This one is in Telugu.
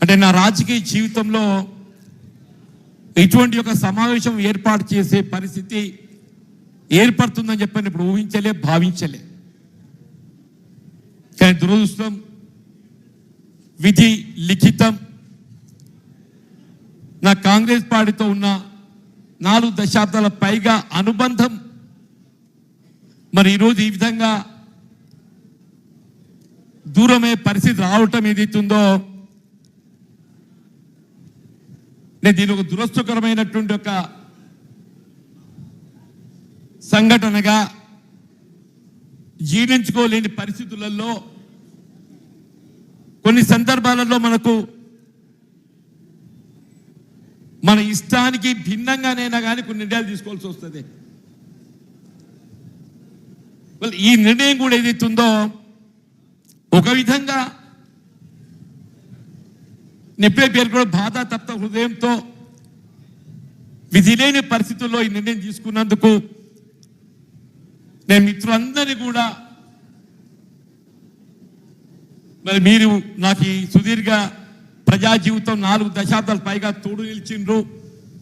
అంటే నా రాజకీయ జీవితంలో ఇటువంటి ఒక సమావేశం ఏర్పాటు చేసే పరిస్థితి ఏర్పడుతుందని చెప్పని ఇప్పుడు ఊహించలే, భావించలే. కానీ దురదృష్టం, విధి లిఖితం, నా కాంగ్రెస్ పార్టీతో ఉన్న 4 దశాబ్దాల పైగా అనుబంధం మరి ఈరోజు ఈ విధంగా దూరమే పరిస్థితి రావటం ఏదైతుందో నేను దీని ఒక దురదృష్టకరమైనటువంటి ఒక సంఘటనగా జీర్ణించుకోలేని పరిస్థితులలో కొన్ని సందర్భాలలో మనకు మన ఇష్టానికి భిన్నంగానైనా కానీ కొన్ని నిర్ణయాలు తీసుకోవాల్సి వస్తుంది. ఈ నిర్ణయం కూడా ఏదైతుందో ఒక విధంగా నెప్పే పేరు కూడా బాధ తప్త హృదయంతో విధి లేని పరిస్థితుల్లో ఈ నిర్ణయం తీసుకున్నందుకు నేను మిత్రులందరినీ కూడా మీరు నాకు ఈ సుదీర్ఘ ప్రజా జీవితం 4 దశాబ్దాల పైగా తోడు నిలిచిండ్రు.